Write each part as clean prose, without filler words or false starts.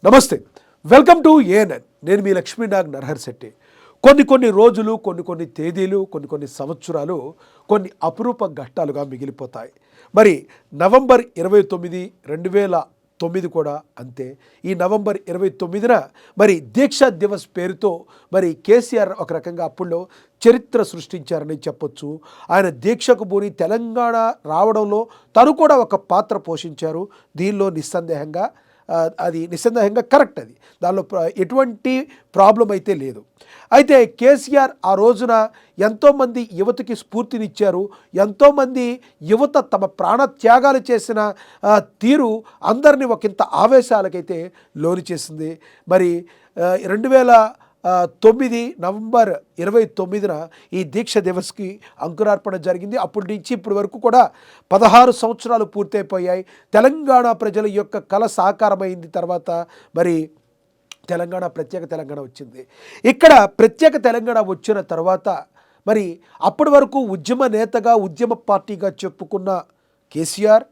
నమస్తే, welcome to ANN. నేను మీ లక్ష్మీనాగ్ నరహర్ శెట్టి. కొన్ని రోజులు, కొన్ని తేదీలు, కొన్ని సంవత్సరాలు కొన్ని అపురూప ఘట్టాలుగా మిగిలిపోతాయి. మరి నవంబర్ 29, 2009 కూడా అంతే. ఈ నవంబర్ 29న మరి దీక్షా దివస్ పేరుతో మరి కేసీఆర్ ఒక రకంగా అప్పుల్లో చరిత్ర సృష్టించారని చెప్పొచ్చు. ఆయన దీక్షకు పూని తెలంగాణ రావడంలో తను కూడా ఒక పాత్ర పోషించారు. దీనిలో నిస్సందేహంగా అది నిస్సందేహంగా కరెక్ట్. అది దానిలో ఎటువంటి ప్రాబ్లం అయితే లేదు. అయితే కేసీఆర్ ఆ రోజున ఎంతోమంది యువతకి స్ఫూర్తినిచ్చారు. ఎంతోమంది యువత తమ ప్రాణత్యాగాలు చేసిన తీరు అందరినీ ఒకంత ఆవేశాలకైతే లోను చేసింది. మరి 2009 నవంబర్ 29న ఈ దీక్ష దివస్కి అంకురార్పణ జరిగింది. అప్పటి నుంచి ఇప్పటి వరకు కూడా 16 సంవత్సరాలు పూర్తయిపోయాయి. తెలంగాణ ప్రజల యొక్క కళ సాకారమైంది. తర్వాత మరి ప్రత్యేక తెలంగాణ వచ్చింది. ఇక్కడ ప్రత్యేక తెలంగాణ వచ్చిన తర్వాత మరి అప్పటి వరకు ఉద్యమ నేతగా, ఉద్యమ పార్టీగా చెప్పుకున్న కేసీఆర్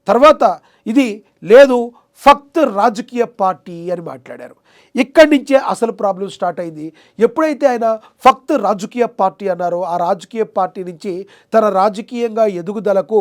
తర్వాత ఇది లేదు, ఫక్త్ రాజకీయ పార్టీ అని మాట్లాడారు. ఇక్కడి నుంచే అసలు ప్రాబ్లం స్టార్ట్ అయింది. ఎప్పుడైతే ఆయన ఫక్త్ రాజకీయ పార్టీ అన్నారో, ఆ రాజకీయ పార్టీ నుంచి తన రాజకీయంగా ఎదుగుదలకు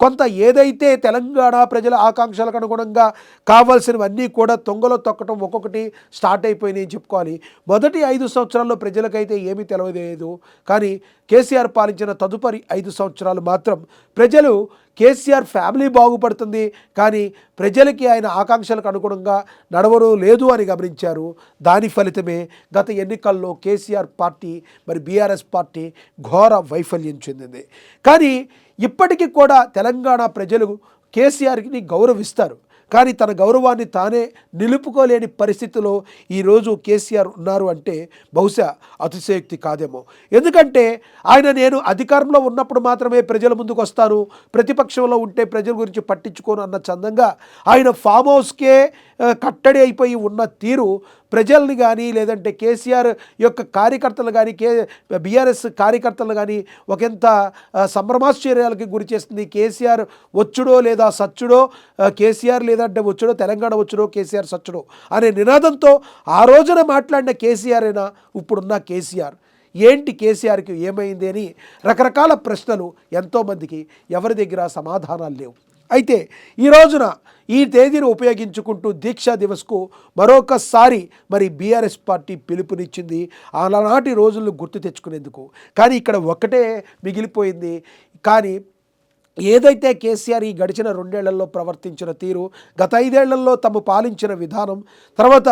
కొంత ఏదైతే తెలంగాణ ప్రజల ఆకాంక్షలకు అనుగుణంగా కావాల్సినవన్నీ కూడా తొంగలో తొక్కటం ఒక్కొక్కటి స్టార్ట్ అయిపోయినాయి అని చెప్పుకోవాలి. మొదటి 5 సంవత్సరాల్లో ప్రజలకైతే ఏమీ తెలియలేదు. కానీ కేసీఆర్ పాలించిన తదుపరి 5 సంవత్సరాలు మాత్రం ప్రజలు కేసీఆర్ ఫ్యామిలీ బాగుపడుతుంది, కానీ ప్రజలకి ఆయన ఆకాంక్షలకు అనుగుణంగా నడవడం లేదు అని గమనించారు. దాని ఫలితమే గత ఎన్నికల్లో కేసీఆర్ పార్టీ మరి బీఆర్ఎస్ పార్టీ ఘోర వైఫల్యం చెందింది. కానీ ఇప్పటికీ కూడా తెలంగాణ ప్రజలు కేసీఆర్ని గౌరవిస్తారు. కానీ తన గౌరవాన్ని తానే నిలుపుకోలేని పరిస్థితిలో ఈరోజు కేసీఆర్ ఉన్నారు అంటే బహుశా అతిశయోక్తి కాదేమో. ఎందుకంటే నేను అధికారంలో ఉన్నప్పుడు మాత్రమే ప్రజల ముందుకు వస్తాను, ప్రతిపక్షంలో ఉంటే ప్రజల గురించి పట్టించుకోను అన్న చందంగా ఆయన ఫామ్ హౌస్కే కట్టడి అయిపోయి ఉన్న తీరు ప్రజల్ని కానీ, లేదంటే కేసీఆర్ యొక్క కార్యకర్తలు కానీ, బీఆర్ఎస్ కార్యకర్తలు కానీ ఒకంత సంభ్రమాశ్చర్యాలకి గురి చేస్తుంది. కేసీఆర్ వచ్చుడో లేదా సచ్చుడో, కేసీఆర్ లేదంటే వచ్చుడో తెలంగాణ వచ్చుడో, కేసీఆర్ సచ్చుడో అనే నినాదంతో ఆ రోజున మాట్లాడిన కేసీఆర్ అయినా ఇప్పుడున్న కేసీఆర్ ఏంటి, కేసీఆర్కి ఏమైంది అని రకరకాల ప్రశ్నలు ఎంతోమందికి, ఎవరి దగ్గర సమాధానాలు లేవు. అయితే ఈ రోజున ఈ తేదీని ఉపయోగించుకుంటూ దీక్షా దివస్కు మరొకసారి మరి బీఆర్ఎస్ పార్టీ పిలుపునిచ్చింది ఆనాటి రోజులను గుర్తు తెచ్చుకునేందుకు. కానీ ఇక్కడ ఒకటే మిగిలిపోయింది. కానీ ఏదైతే కేసీఆర్ ఈ గడిచిన 2 ఏళ్లలో ప్రవర్తించిన తీరు, గత 5 ఏళ్లలో తమ పాలించిన విధానం, తర్వాత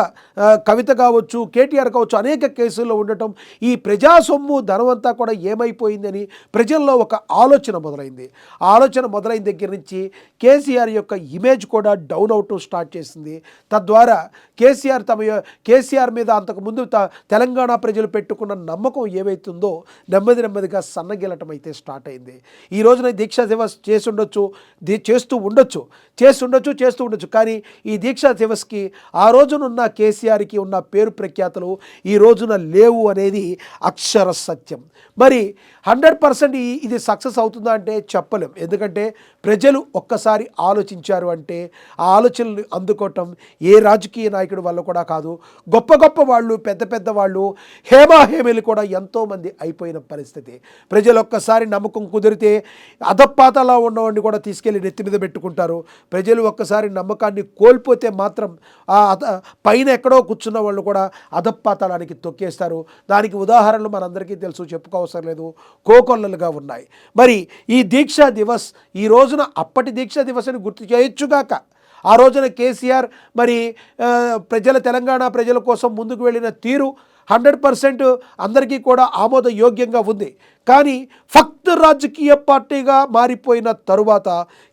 కవిత కావచ్చు, కేటీఆర్ కావచ్చు, అనేక కేసుల్లో ఉండటం, ఈ ప్రజా సొమ్ము ధనమంతా కూడా ఏమైపోయిందని ప్రజల్లో ఒక ఆలోచన మొదలైంది. ఆ ఆలోచన మొదలైన దగ్గర నుంచి కేసీఆర్ యొక్క ఇమేజ్ కూడా డౌన్ అవటం స్టార్ట్ చేసింది. తద్వారా కేసీఆర్ మీద అంతకుముందు తెలంగాణ ప్రజలు పెట్టుకున్న నమ్మకం ఏవైతుందో నెమ్మదిగా సన్నగిలటం అయితే స్టార్ట్ అయింది. ఈ రోజున దీక్షా దివస్ చేస్తూ ఉండొచ్చు. కానీ ఈ దీక్షా దివస్కి ఆ రోజునున్న కేసీఆర్కి ఉన్న పేరు ప్రఖ్యాతలు ఈ రోజున లేవు అనేది అక్షర సత్యం. మరి 100% ఇది సక్సెస్ అవుతుందా అంటే చెప్పలేం. ఎందుకంటే ప్రజలు ఒక్కసారి ఆలోచించారు అంటే ఆ ఆలోచనలు అందుకోవటం ఏ రాజకీయ నాయకుడి వల్ల కూడా కాదు. గొప్ప వాళ్ళు, పెద్ద వాళ్ళు, హేమాహేమీలు కూడా ఎంతోమంది అయిపోయిన పరిస్థితి. ప్రజలు ఒక్కసారి నమ్మకం కుదిరితే అధపాతాలో ఉన్నవాడిని కూడా తీసుకెళ్ళి నెత్తి మీద పెట్టుకుంటారు. ప్రజలు ఒక్కసారి నమ్మకాన్ని కోల్పోతే మాత్రం పైన ఎక్కడో కూర్చున్న వాళ్ళు కూడా అధపాతాళానికి తొక్కేస్తారు. దానికి ఉదాహరణలు మనందరికీ తెలుసు, చెప్పుకోవసరం లేదు, కోకొల్లలుగా ఉన్నాయి. మరి ఈ దీక్షా దివస్ ఈ రోజున అప్పటి దీక్షా దివస్ అని గుర్తు చేయొచ్చుగాక. ఆ రోజున కేసీఆర్ మరి తెలంగాణ ప్రజల కోసం ముందుకు వెళ్ళిన తీరు 100% అందరికీ కూడా ఆమోదయోగ్యంగా ఉంది. కానీ ఫక్త్ రాజకీయ పార్టీగా మారిపోయిన తరువాత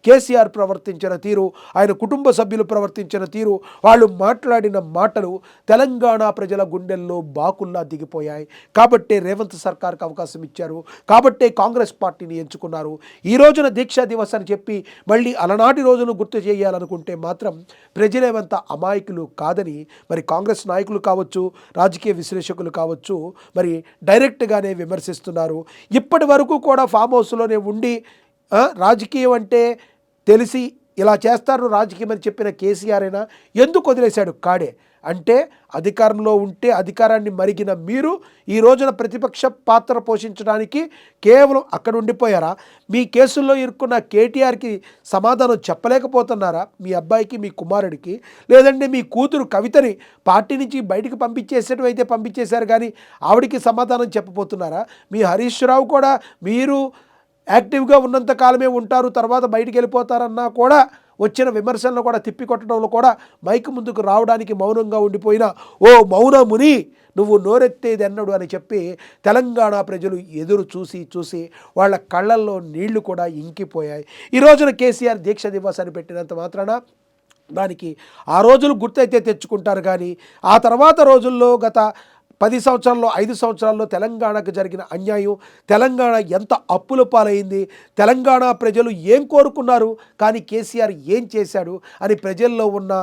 కేసీఆర్ ప్రవర్తించిన తీరు, ఆయన కుటుంబ సభ్యులు ప్రవర్తించిన తీరు, వాళ్ళు మాట్లాడిన మాటలు తెలంగాణ ప్రజల గుండెల్లో బాకుల్లా దిగిపోయాయి. కాబట్టే రేవంత్ సర్కార్కి అవకాశం ఇచ్చారు. కాబట్టే కాంగ్రెస్ పార్టీని ఎంచుకున్నారు. ఈ రోజున దీక్షా దివస్ అని చెప్పి మళ్ళీ అలనాటి రోజును గుర్తు చేయాలనుకుంటే మాత్రం ప్రజలేమంత అమాయకులు కాదని మరి కాంగ్రెస్ నాయకులు కావచ్చు, రాజకీయ విశ్లేషకులు కావచ్చు మరి డైరెక్ట్గానే విమర్శిస్తున్నారు. ఇప్పటి వరకు కూడా ఫామ్ హౌస్లోనే ఉండి రాజకీయం అంటే తెలిసి ఇలా చేస్తారు రాజకీయం అని చెప్పిన కేసీఆర్ అయినా ఎందుకు వదిలేశాడు? కాడే. అంటే అధికారంలో ఉంటే అధికారాన్ని మరిగిన మీరు ఈ రోజున ప్రతిపక్ష పాత్ర పోషించడానికి కేవలం అక్కడ ఉండిపోయారా? మీ కేసుల్లో ఇరుక్కున్న కేటీఆర్కి సమాధానం చెప్పలేకపోతున్నారా? మీ అబ్బాయికి, మీ కుమారుడికి, లేదంటే మీ కూతురు కవితని పార్టీ నుంచి బయటికి పంపించేసేటం అయితే పంపించేశారు, కానీ ఆవిడికి సమాధానం చెప్పబోతున్నారా? మీ హరీష్ రావు కూడా మీరు యాక్టివ్గా ఉన్నంత కాలమే ఉంటారు, తర్వాత బయటికి వెళ్ళిపోతారన్నా కూడా వచ్చిన విమర్శలను కూడా తిప్పికొట్టడంలో కూడా మైక్ ముందుకు రావడానికి మౌనంగా ఉండిపోయిన ఓ మౌనముని నువ్వు నోరెత్తేది ఎన్నడు అని చెప్పి తెలంగాణ ప్రజలు ఎదురు చూసి చూసి వాళ్ళ కళ్ళల్లో నీళ్లు కూడా ఇంకిపోయాయి. ఈ రోజున కేసీఆర్ దీక్ష దివస్ అని పెట్టినంత మాత్రాన దానికి ఆ రోజులు గుర్తయితే తెచ్చుకుంటారు, కానీ ఆ తర్వాత రోజుల్లో గత 10 సంవత్సరాల్లో 5 సంవత్సరాల్లో తెలంగాణకు జరిగిన అన్యాయం, తెలంగాణ ఎంత అప్పుల పాలైంది, తెలంగాణ ప్రజలు ఏం కోరుకున్నారు, కానీ కేసీఆర్ ఏం చేశాడు అని ప్రజల్లో ఉన్న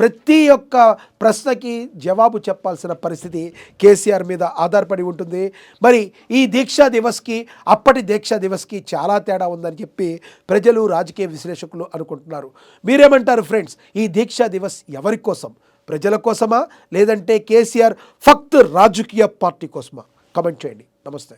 ప్రతి ఒక్క ప్రశ్నకి జవాబు చెప్పాల్సిన పరిస్థితి కేసీఆర్ మీద ఆధారపడి ఉంటుంది. మరి ఈ దీక్షా దివస్కి అప్పటి దీక్షా దివస్కి చాలా తేడా ఉందని చెప్పి ప్రజలు, రాజకీయ విశ్లేషకులు అనుకుంటున్నారు. మీరేమంటారు ఫ్రెండ్స్? ఈ దీక్షా దివస్ ఎవరి కోసం? ప్రజల కోసమా, లేదంటే కేసీఆర్ ఫక్త్ రాజకీయ పార్టీ కోసమా? కమెంట్ చేయండి. నమస్తే.